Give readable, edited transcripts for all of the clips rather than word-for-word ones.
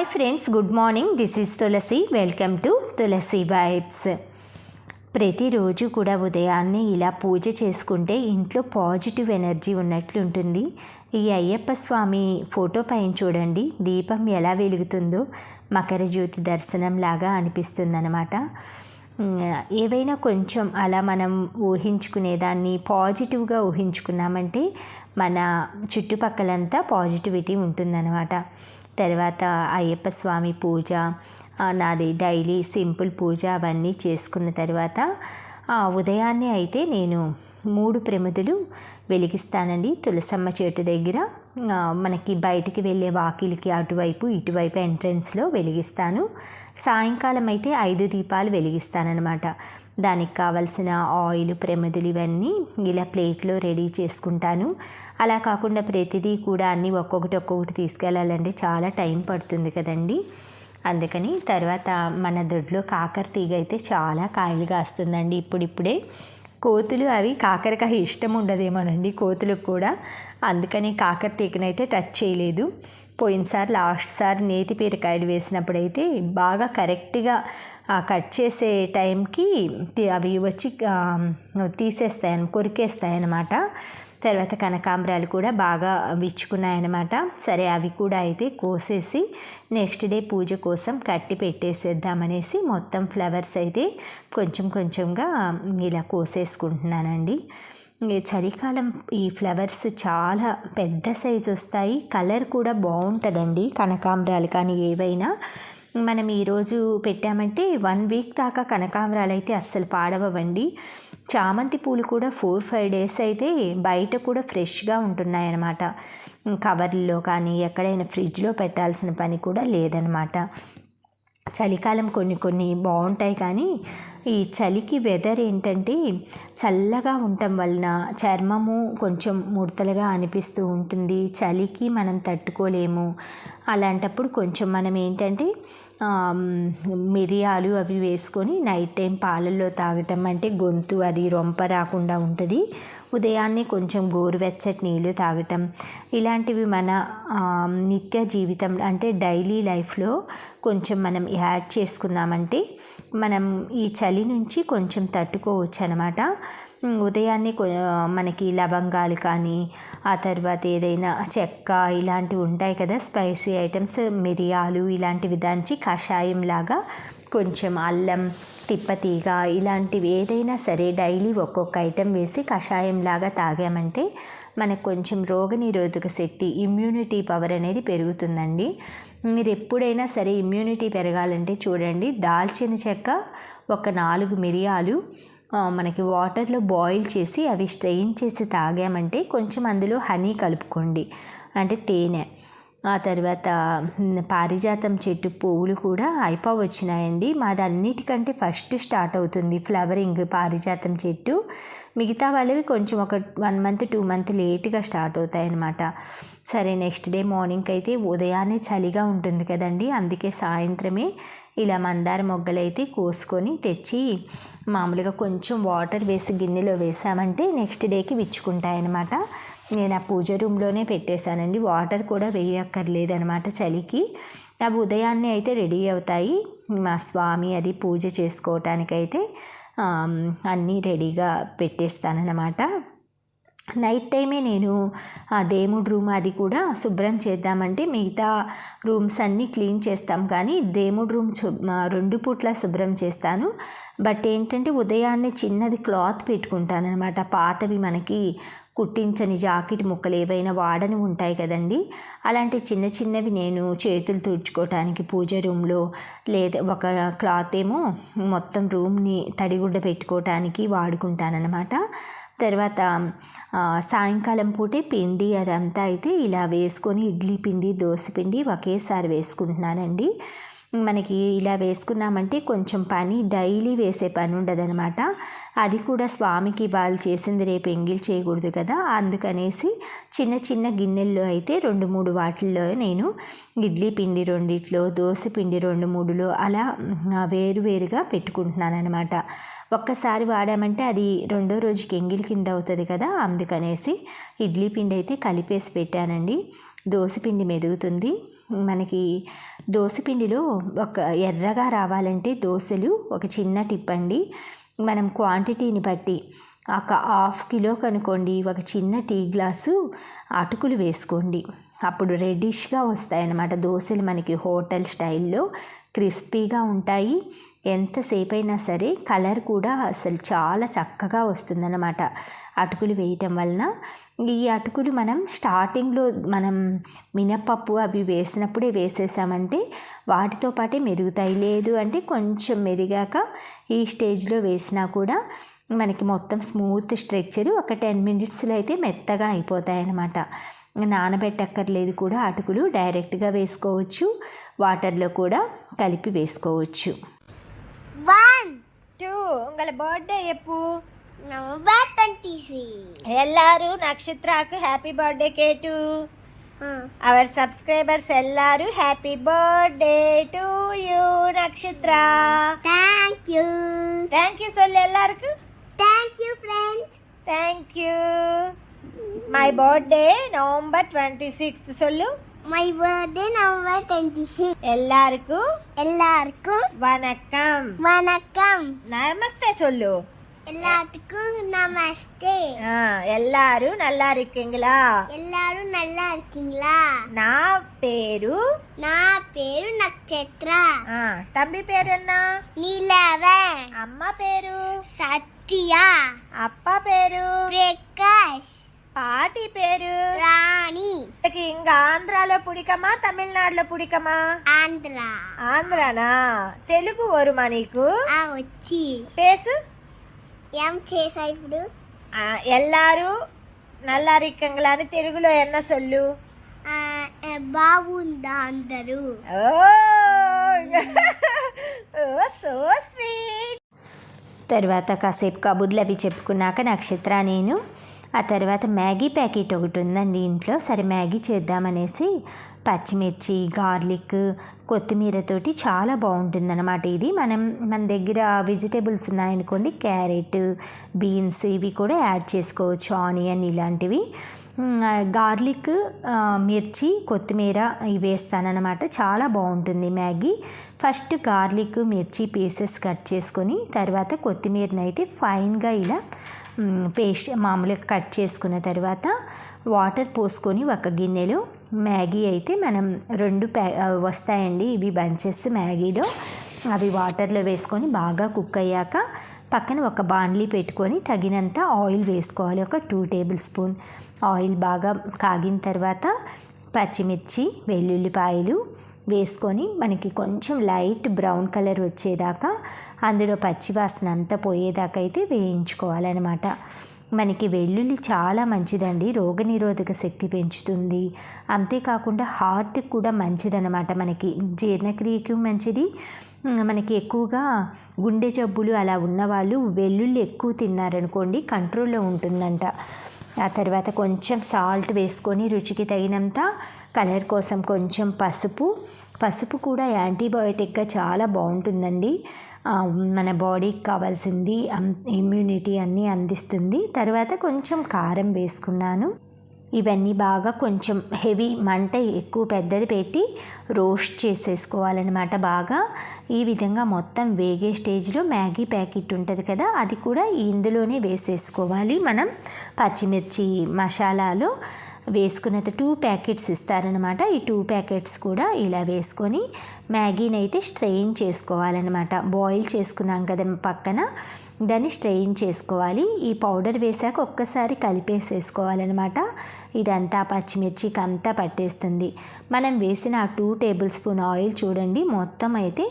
Hi friends, good morning. This is Tulasi. Welcome to Tulasi vibes. ప్రతిరోజు కూడా ఉదయాన్నే ఇలా పూజ చేసుకుంటే ఇంట్లో పాజిటివ్ ఎనర్జీ ఉన్నట్లుంటుంది. ఈ అయ్యప్ప స్వామి ఫోటో పైన చూడండి, దీపం ఎలా వెలుగుతుందో మకర జ్యోతి దర్శనం లాగా అనిపిస్తుందన్నమాట. ఏవైనా కొంచెం అలా మనం ఊహించుకునేదాన్ని పాజిటివ్గా ఊహించుకున్నామంటే మన చుట్టుపక్కలంతా పాజిటివిటీ ఉంటుందన్నమాట. తర్వాత అయ్యప్ప స్వామి పూజ, నాది డైలీ సింపుల్ పూజ అవన్నీ చేసుకున్న తర్వాత ఉదయాన్నే అయితే నేను 3 ప్రమిదలు వెలిగిస్తానండి. తులసమ్మ చెట్టు దగ్గర మనకి బయటికి వెళ్ళే వాకిలికి అటువైపు ఇటువైపు ఎంట్రన్స్లో వెలిగిస్తాను. సాయంకాలం అయితే 5 దీపాలు వెలిగిస్తానన్నమాట. దానికి కావలసిన ఆయిల్, ప్రమిదలు ఇవన్నీ ఇలా ప్లేట్లో రెడీ చేసుకుంటాను. అలా కాకుండా ప్రతిదీ కూడా అన్నీ ఒక్కొక్కటి తీసుకెళ్ళాలంటే చాలా టైం పడుతుంది కదండి. అందుకని తర్వాత మన దొడ్లో కాకర తీగ అయితే చాలా కాయలు కాస్తుందండి. ఇప్పుడిప్పుడే కోతులు అవి కాకరకాయ ఇష్టం ఉండదేమోనండి కోతులకు కూడా, అందుకని కాకర తీగనైతే టచ్ చేయలేదు. పోయినసారి లాస్ట్ సారి నేతి బీరకాయలు వేసినప్పుడైతే బాగా కరెక్ట్గా కట్ చేసే టైంకి అవి వచ్చి కొరికేస్తాయన్నమాట. తర్వాత కనకాంబరాలు కూడా బాగా విచ్చుకున్నాయన్నమాట. సరే, అవి కూడా అయితే కోసేసి నెక్స్ట్ డే పూజ కోసం కట్టి పెట్టేసేద్దామనేసి మొత్తం ఫ్లవర్స్ అయితే కొంచెంగా ఇలా కోసేసుకుంటున్నానండి. చలికాలం ఈ ఫ్లవర్స్ చాలా పెద్ద సైజు వస్తాయి, కలర్ కూడా బాగుంటుందండి. కనకాంబరాలు కానీ ఏవైనా మనం ఈరోజు పెట్టామంటే 1 వీక్ దాకా కనకాంబరాలు అయితే అస్సలు పాడవండి. చామంతి పూలు కూడా 4-5 డేస్ అయితే బయట కూడా ఫ్రెష్గా ఉంటున్నాయన్నమాట. కవర్లో కానీ ఎక్కడైనా ఫ్రిడ్జ్లో పెట్టాల్సిన పని కూడా లేదనమాట. చలికాలం కొన్ని బాగుంటాయి, కానీ ఈ చలికి వెదర్ ఏంటంటే చల్లగా ఉండటం వలన చర్మము కొంచెం ముడతలుగా అనిపిస్తూ ఉంటుంది. చలికి మనం తట్టుకోలేము. అలాంటప్పుడు కొంచెం మనం ఏంటంటే మిరియాలు అవి వేసుకొని నైట్ టైం పాలల్లో తాగటం, అంటే గొంతు అది రొంప రాకుండా ఉంటుంది. ఉదయాన్నే కొంచెం గోరువెచ్చటి నీళ్ళు తాగటం, ఇలాంటివి మన నిత్య జీవితం అంటే డైలీ లైఫ్లో కొంచెం మనం యాడ్ చేసుకున్నామంటే మనం ఈ చలి నుంచి కొంచెం తట్టుకోవచ్చు అనమాట. ఉదయాన్నే మనకి లవంగాలు కానీ, ఆ తర్వాత ఏదైనా చెక్క ఇలాంటివి ఉంటాయి కదా, స్పైసీ ఐటమ్స్, మిరియాలు ఇలాంటివి దంచి కషాయంలాగా, కొంచెం అల్లం, తిప్పతీగ ఇలాంటివి ఏదైనా సరే డైలీ ఒక్కొక్క ఐటెం వేసి కషాయంలాగా తాగామంటే మనకు కొంచెం రోగనిరోధక శక్తి, ఇమ్యూనిటీ పవర్ అనేది పెరుగుతుందండి. మీరు ఎప్పుడైనా సరే ఇమ్యూనిటీ పెరగాలంటే చూడండి, దాల్చిన చెక్క, ఒక 4 మిరియాలు మనకి వాటర్లో బాయిల్ చేసి అవి స్ట్రెయిన్ చేసి తాగామంటే కొంచెం అందులో హనీ కలుపుకోండి, అంటే తేనె. ఆ తర్వాత పారిజాతం చెట్టు పువ్వులు కూడా అయిపోవచ్చినాయండి. మాది అన్నిటికంటే ఫస్ట్ స్టార్ట్ అవుతుంది ఫ్లవరింగ్ పారిజాతం చెట్టు. మిగతా వాళ్ళవి కొంచెం ఒక 1 మంత్ 2 మంత్ లేట్గా స్టార్ట్ అవుతాయి అన్నమాట. సరే, నెక్స్ట్ డే మార్నింగ్ అయితే ఉదయాన్నే చలిగా ఉంటుంది కదండి, అందుకే సాయంత్రమే ఇలా మందార మొగ్గలైతే కోసుకొని తెచ్చి మామూలుగా కొంచెం వాటర్ వేసి గిన్నెలో వేసామంటే నెక్స్ట్ డేకి విచ్చుకుంటాయన్నమాట. నేను ఆ పూజ రూమ్లోనే పెట్టేశానండి, వాటర్ కూడా వేయక్కర్లేదనమాట చలికి. అవి ఉదయాన్నే అయితే రెడీ అవుతాయి. మా స్వామి అది పూజ చేసుకోవటానికైతే అన్నీ రెడీగా పెట్టేస్తానన్నమాట. నైట్ టైమే నేను ఆ దేవుడి రూమ్ అది కూడా శుభ్రం చేద్దామంటే మిగతా రూమ్స్ అన్నీ క్లీన్ చేస్తాం, కానీ దేవుడి రూమ్ 2 పూట్ల శుభ్రం చేస్తాను. బట్ ఏంటంటే ఉదయాన్నే చిన్నది క్లాత్ పెట్టుకుంటాను అనమాట. పాతవి మనకి కుట్టించని జాకెట్ ముక్కలు ఏవైనా వాడని ఉంటాయి కదండి, అలాంటి చిన్నవి నేను చేతులు తుడుచుకోవటానికి పూజ రూమ్లో, లేదా ఒక క్లాత్ ఏమో మొత్తం రూమ్ని తడిగుడ్డ పెట్టుకోవటానికి వాడుకుంటానన్నమాట. తర్వాత సాయంకాలం పూటే పిండి అదంతా అయితే ఇలా వేసుకొని ఇడ్లీ పిండి, దోశ పిండి ఒకేసారి వేసుకుంటున్నానండి. మనకి ఇలా వేసుకున్నామంటే కొంచెం పని డైలీ వేసే పని ఉండదనమాట. అది కూడా స్వామికి వాళ్ళు చేసింది రేపు ఎంగిల్ చేయకూడదు కదా, అందుకనేసి చిన్న గిన్నెల్లో అయితే 2-3 వాటిల్లో నేను ఇడ్లీ పిండి 2, దోశ పిండి 2-3 అలా వేరువేరుగా పెట్టుకుంటున్నాను అనమాట. ఒక్కసారి వాడామంటే అది రెండో రోజుకి ఎంగిల్ కింద అవుతుంది కదా, అందుకనేసి ఇడ్లీ పిండి అయితే కలిపేసి పెట్టానండి. దోశ పిండి మెదుగుతుంది. మనకి దోసపిండిలో ఒక ఎర్రగా రావాలంటే దోశలు ఒక చిన్న టిప్ అండి. మనం క్వాంటిటీని బట్టి ఒక 1/2 కిలో కనుకోండి, ఒక చిన్న టీ గ్లాసు అటుకులు వేసుకోండి. అప్పుడు రెడ్డిష్గా వస్తాయన్నమాట దోశలు. మనకి హోటల్ స్టైల్లో క్రిస్పీగా ఉంటాయి. ఎంతసేపు అయినా సరే కలర్ కూడా అసలు చాలా చక్కగా వస్తుందన్నమాట అటుకులు వేయటం వలన. ఈ అటుకులు మనం స్టార్టింగ్లో మనం మినప్పప్పు అవి వేసినప్పుడే వేసేసామంటే వాటితో పాటే మెదుగుతాయి. లేదు అంటే కొంచెం మెదిగాక ఈ స్టేజ్లో వేసినా కూడా మనకి మొత్తం స్మూత్ స్ట్రక్చర్ ఒక 10 మినిట్స్లో అయితే మెత్తగా అయిపోతాయి అన్నమాట. నానబెట్టక్కర్లేదు కూడా, అటుకులు డైరెక్ట్గా వేసుకోవచ్చు, వాటర్లో కూడా కలిపి వేసుకోవచ్చు. 1 2 உங்கள బర్త్డే ఎప్పు November 26. ಎಲ್ಲರೂ ನಕ್ಷತ್ರಕ್ಕೆ ಹ್ಯಾಪಿ ಬರ್ಡೇ ಕೇಟು. ಅವರ್ ಸಬ್ಸ್ಕ್ರೈಬರ್ಸ್ ಎಲ್ಲರೂ happy birthday to you Nakshatra. Thank you. Thank you ಸೊಲ್ಲು ಎಲ್ಲರಿಗೂ. Thank you, friends. Thank you. My birthday November 26th ಸೊಲ್ಲು. My birthday November 26. ಎಲ್ಲರಿಗೂ எல்லாருக்கும் வணக்கம். வணக்கம். நமஸ்தே சொல்லு. எல்லாத்துக்கும் நமஸ்தே. எல்லாரு நல்லா இருக்கீங்களா? எல்லாரும் நல்லா இருக்கீங்களா? నా పేరు నా పేరు నక్షత్ర. తమ్మి పేరన్నా నీలవన్. అమ్మ పేరు సత్య. అప్ప పేరు ప్రకాష్. పాటి పేరు రాణి. ఇంక ఆంధ్రాలో పుడికమా తమిళనాడులో పుడికమా? ఆంధ్ర. ఆంధ్రానా? తెలుగు వరుమా నీకు? వచ్చి పేసు ఏం చేసా ఇప్పుడు? ఎల్లారు నల్లారికంగా అని తెలుగులో ఎన్న సొల్లు. బాగుందా అందరూ? So sweet. తర్వాత కాసేపు కబుర్లు అవి చెప్పుకున్నాక నక్షత్ర నేను ఆ తర్వాత మ్యాగీ ప్యాకెట్ ఒకటి ఉందండి ఇంట్లో. సరే మ్యాగీ చేద్దామనేసి పచ్చిమిర్చి, గార్లిక్, కొత్తిమీరతోటి చాలా బాగుంటుందన్నమాట ఇది. మన దగ్గర వెజిటేబుల్స్ ఉన్నాయనుకోండి, క్యారెట్, బీన్స్ ఇవి కూడా యాడ్ చేసుకోవచ్చు, ఆనియన్ ఇలాంటివి. గార్లిక్, మిర్చి, కొత్తిమీర ఇవి వేస్తానన్నమాట. చాలా బాగుంటుంది మ్యాగీ. ఫస్ట్ గార్లిక్, మిర్చి పీసెస్ కట్ చేసుకొని తర్వాత కొత్తిమీరని అయితే ఫైన్గా ఇలా పేస్ట్ మామూలుగా కట్ చేసుకున్న తర్వాత వాటర్ పోసుకొని ఒక గిన్నెలో మ్యాగీ అయితే మనం 2 వస్తాయండి ఇవి బంచెస్ మ్యాగీలో. అవి వాటర్లో వేసుకొని బాగా కుక్ అయ్యాక పక్కన ఒక బాండ్లీ పెట్టుకొని తగినంత ఆయిల్ వేసుకోవాలి. ఒక 2 టేబుల్ స్పూన్ ఆయిల్ బాగా కాగిన తర్వాత పచ్చిమిర్చి, వెల్లుల్లిపాయలు వేసుకొని మనకి కొంచెం లైట్ బ్రౌన్ కలర్ వచ్చేదాకా అందులో పచ్చివాసన అంతా పోయేదాకా అయితే వేయించుకోవాలన్నమాట. మనకి వెల్లుల్లి చాలా మంచిదండి, రోగనిరోధక శక్తి పెంచుతుంది. అంతేకాకుండా హార్ట్కి కూడా మంచిదన్నమాట. మనకి జీర్ణక్రియకి మంచిది. మనకి ఎక్కువగా గుండె జబ్బులు అలా ఉన్నవాళ్ళు వెల్లుల్లి ఎక్కువ తిన్నారనుకోండి కంట్రోల్లో ఉంటుందంట. ఆ తర్వాత కొంచెం సాల్ట్ వేసుకొని రుచికి తగినంత, కలర్ కోసం కొంచెం పసుపు కూడా యాంటీబయోటిక్గా చాలా బాగుంటుందండి. మన బాడీకి కావాల్సింది ఇమ్యూనిటీ అన్నీ అందిస్తుంది. తర్వాత కొంచెం కారం వేసుకున్నాను. ఇవన్నీ బాగా కొంచెం హెవీ మంట ఎక్కువ పెద్దది పెట్టి రోస్ట్ చేసేసుకోవాలన్నమాట బాగా. ఈ విధంగా మొత్తం వేగే స్టేజ్లో మ్యాగీ ప్యాకెట్ ఉంటుంది కదా, అది కూడా ఇందులోనే వేసేసుకోవాలి. మనం పచ్చిమిర్చి మసాలాలో వేసుకున్న 2 ప్యాకెట్స్ ఇస్తారనమాట. ఈ 2 ప్యాకెట్స్ కూడా ఇలా వేసుకొని మ్యాగీని అయితే స్ట్రెయిన్ చేసుకోవాలన్నమాట. బాయిల్ చేసుకున్నాం కదా పక్కన, దాన్ని స్ట్రెయిన్ చేసుకోవాలి. ఈ పౌడర్ వేసాక ఒక్కసారి కలిపేసేసుకోవాలన్నమాట. ఇదంతా పచ్చిమిర్చికి అంతా పట్టేస్తుంది. మనం వేసిన ఆ 2 టేబుల్ స్పూన్ ఆయిల్ చూడండి మొత్తం అయితే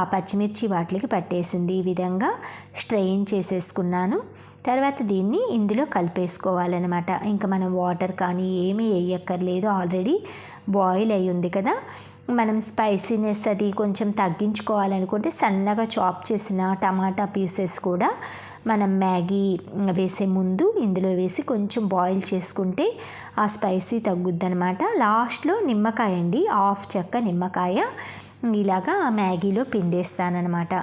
ఆ పచ్చిమిర్చి వాటికి పట్టేసింది. ఈ విధంగా స్ట్రెయిన్ చేసేసుకున్నాను. తర్వాత దీన్ని ఇందులో కలిపేసుకోవాలన్నమాట. ఇంకా మనం వాటర్ కానీ ఏమీ వేయక్కర్లేదు, ఆల్రెడీ బాయిల్ అయి ఉంది కదా. మనం స్పైసీనెస్ అది కొంచెం తగ్గించుకోవాలనుకుంటే సన్నగా చాప్ చేసిన టమాటా పీసెస్ కూడా మనం మ్యాగీ వేసే ముందు ఇందులో వేసి కొంచెం బాయిల్ చేసుకుంటే ఆ స్పైసీ తగ్గుద్దనమాట. లాస్ట్లో నిమ్మకాయ అండి, 1/2 చెక్క నిమ్మకాయ ఇలాగా మ్యాగీలో పిండేస్తానన్నమాట.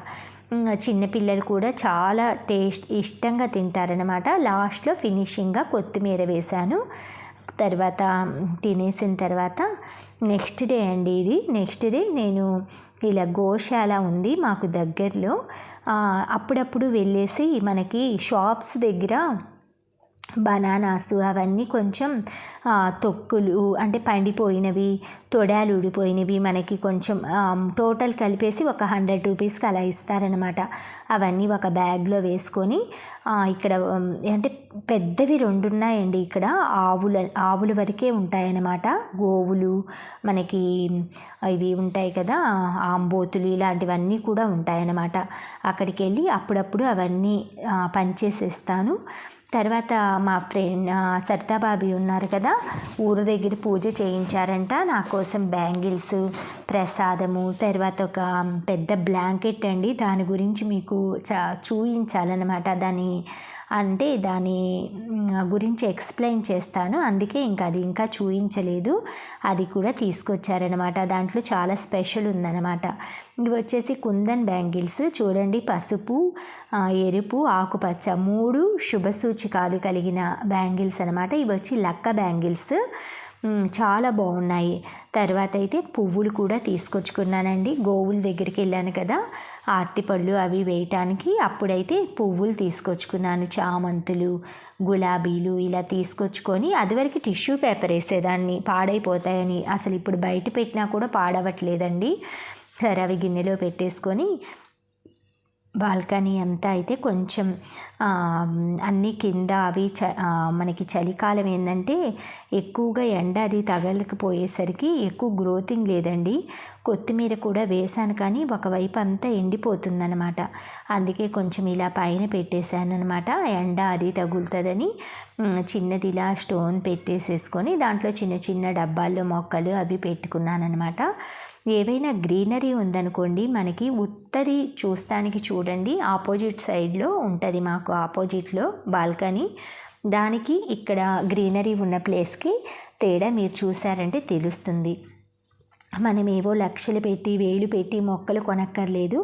చిన్నపిల్లలు కూడా చాలా ఇష్టంగా తింటారనమాట. లాస్ట్లో ఫినిషింగ్గా కొత్తిమీర వేశాను. తర్వాత తినేసిన తర్వాత నెక్స్ట్ డే అండి ఇది. నెక్స్ట్ డే నేను ఇలా గోశాల ఉంది మాకు దగ్గరలో, అప్పుడప్పుడు వెళ్ళేసి మనకి షాప్స్ దగ్గర బనానాసు అవన్నీ కొంచెం తొక్కులు అంటే పండిపోయినవి, తొడాలు ఊడిపోయినవి మనకి కొంచెం టోటల్ కలిపేసి ఒక 100 రూపీస్కి అలా ఇస్తారనమాట. అవన్నీ ఒక బ్యాగ్లో వేసుకొని ఇక్కడ అంటే పెద్దవి 2 ఉన్నాయండి ఇక్కడ. ఆవుల వరకే ఉంటాయన్నమాట. గోవులు మనకి ఇవి ఉంటాయి కదా, ఆంబోతులు ఇలాంటివన్నీ కూడా ఉంటాయన్నమాట. అక్కడికి వెళ్ళి అప్పుడప్పుడు అవన్నీ పనిచేసేస్తాను. తర్వాత మా ఫ్రెండ్ సరితాబాబి ఉన్నారు కదా, ఊరు దగ్గర పూజ చేయించారంట నా కోసం బ్యాంగిల్స్, ప్రసాదము, తర్వాత ఒక పెద్ద బ్లాంకెట్ అండి. దాని గురించి మీకు చూపించాలన్నమాట. దాని గురించి ఎక్స్ప్లెయిన్ చేస్తాను, అందుకే అది ఇంకా చూపించలేదు. అది కూడా తీసుకొచ్చారనమాట. దాంట్లో చాలా స్పెషల్ ఉందన్నమాట. ఇవి వచ్చేసి కుందన్ బ్యాంగిల్స్ చూడండి, పసుపు, ఎరుపు, ఆకుపచ్చ 3 శుభసూచికాలు కలిగిన బ్యాంగిల్స్ అనమాట. ఇవి వచ్చి లక్క బ్యాంగిల్స్, చాలా బాగున్నాయి. తర్వాత అయితే పువ్వులు కూడా తీసుకొచ్చుకున్నానండి. గోవుల దగ్గరికి వెళ్ళాను కదా, అరటిపళ్ళు అవి వేయటానికి, అప్పుడైతే పువ్వులు తీసుకొచ్చుకున్నాను. చామంతులు, గులాబీలు ఇలా తీసుకొచ్చుకొని, అదివరకు టిష్యూ పేపర్ వేసేదాన్ని పాడైపోతాయని. అసలు ఇప్పుడు బయట పెట్టినా కూడా పాడవట్లేదండి. సరే అవి గిన్నెలో పెట్టేసుకొని బాల్కనీ అంతా అయితే కొంచెం అన్నీ కింద అవి మనకి చలికాలం ఏంటంటే ఎక్కువగా ఎండ అది తగలకపోయేసరికి ఎక్కువ గ్రోతింగ్ లేదండి. కొత్తిమీర కూడా వేసాను కానీ ఒకవైపు అంతా ఎండిపోతుందన్నమాట. అందుకే కొంచెం ఇలా పైన పెట్టేశాను అనమాట, ఎండ అది తగులుతుందని. చిన్నది ఇలా స్టోన్ పెట్టేసేసుకొని దాంట్లో చిన్న చిన్న డబ్బాల్లో మొక్కలు అవి పెట్టుకున్నాను అనమాట. ఏవైనా గ్రీనరీ ఉందనుకోండి, మనకి ఉత్తది చూస్తానికి చూడండి ఆపోజిట్ సైడ్లో ఉంటుంది, మాకు ఆపోజిట్లో బాల్కనీ. దానికి ఇక్కడ గ్రీనరీ ఉన్న ప్లేస్కి తేడా మీరు చూసారంటే తెలుస్తుంది. మనం ఏవో లక్షలు పెట్టి వేలు పెట్టి మొక్కలు కొనక్కర్లేదు.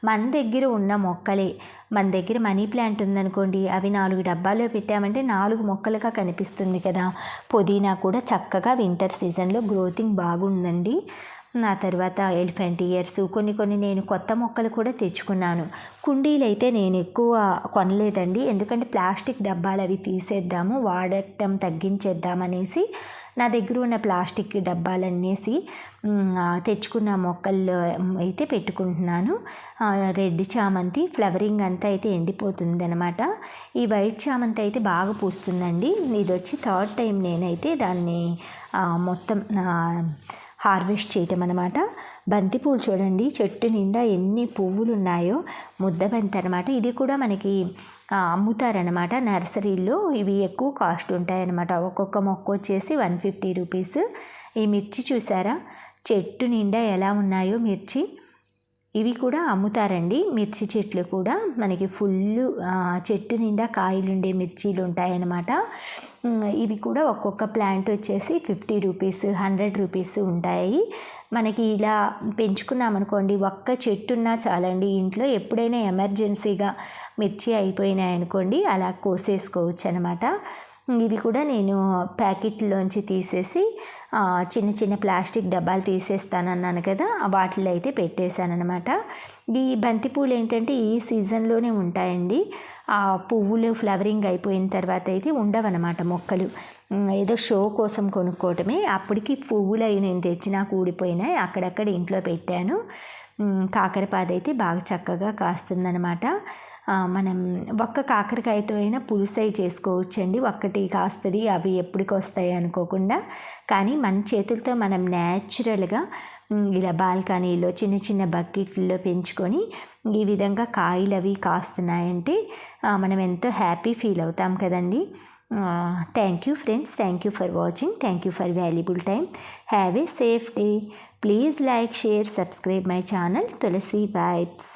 మన దగ్గర ఉన్న మొక్కలే, మన దగ్గర మనీ ప్లాంట్ ఉందనుకోండి, అవి 4 డబ్బాల్లో పెట్టామంటే 4 మొక్కలుగా కనిపిస్తుంది కదా. పుదీనా కూడా చక్కగా వింటర్ సీజన్లో గ్రోతింగ్ బాగుందండి. ఆ తర్వాత ఎలిఫెంట్ ఇయర్స్ కొన్ని నేను కొత్త మొక్కలు కూడా తెచ్చుకున్నాను. కుండీలు అయితే నేను ఎక్కువ కొనలేదండి, ఎందుకంటే ప్లాస్టిక్ డబ్బాలు అవి తీసేద్దాము, వాడటం తగ్గించేద్దామనేసి నా దగ్గర ఉన్న ప్లాస్టిక్ డబ్బాలన్నేసి తెచ్చుకున్న మొక్కలు అయితే పెట్టుకుంటున్నాను. రెడ్ చామంతి ఫ్లవరింగ్ అంతా అయితే ఎండిపోతుంది అనమాట. ఈ వైట్ చామంతి అయితే బాగా పూస్తుందండి. ఇది వచ్చి 3rd టైం నేనైతే దాన్ని మొత్తం హార్వెస్ట్ చేయటం అనమాట. బంతిపూలు చూడండి, చెట్టు నిండా ఎన్ని పువ్వులు ఉన్నాయో, ముద్దబంతి అనమాట. ఇది కూడా మనకి అమ్ముతారనమాట నర్సరీల్లో. ఇవి ఎక్కువ కాస్ట్ ఉంటాయన్నమాట. ఒక్కొక్క మొక్క వచ్చేసి 150 రూపీస్. ఈ మిర్చి చూసారా, చెట్టు నిండా ఎలా ఉన్నాయో మిర్చి. ఇవి కూడా అమ్ముతారండి. మిర్చి చెట్లు కూడా మనకి ఫుల్ చెట్టు నిండా కాయలు ఉండే మిర్చీలు ఉంటాయన్నమాట. ఇవి కూడా ఒక్కొక్క ప్లాంట్ వచ్చేసి 50 రూపీస్, 100 రూపీస్ ఉంటాయి. మనకి ఇలా పెంచుకున్నామనుకోండి, ఒక్క చెట్టున్నా చాలండి ఇంట్లో. ఎప్పుడైనా ఎమర్జెన్సీగా మిర్చి అయిపోయినాయనుకోండి, అలా కోసేసుకోవచ్చు అనమాట. ఇవి కూడా నేను ప్యాకెట్లోంచి తీసేసి చిన్న చిన్న ప్లాస్టిక్ డబ్బాలు తీసేస్తానన్నాను కదా, వాటిలో అయితే పెట్టేశానమాట. ఈ బంతిపూలు ఏంటంటే ఈ సీజన్లోనే ఉంటాయండి. ఆ పువ్వులు ఫ్లవరింగ్ అయిపోయిన తర్వాత అయితే ఉండవన్నమాట మొక్కలు. ఏదో షో కోసం కొనుక్కోవటమే. అప్పటికి పువ్వులు అవి నేను తెచ్చినా కూడిపోయినాయి, అక్కడక్కడ ఇంట్లో పెట్టాను. కాకరపాదు అయితే బాగా చక్కగా కాస్తుందన్నమాట. మనం ఒక్క కాకరకాయతో అయినా పులుసై చేసుకోవచ్చండి. ఒక్కటి కాస్తుంది, అవి ఎప్పటికి వస్తాయి అనుకోకుండా. కానీ మన చేతులతో మనం న్యాచురల్గా ఇలా బాల్కనీలో చిన్న చిన్న బకెట్లలో పెంచుకొని ఈ విధంగా కాయలు అవి కాస్తున్నాయంటే మనం ఎంతో హ్యాపీ ఫీల్ అవుతాం కదండి. Thank you friends, thank you for watching, thank you for valuable time. Have a safe day. Please like, share, subscribe my channel Tulasi vibes.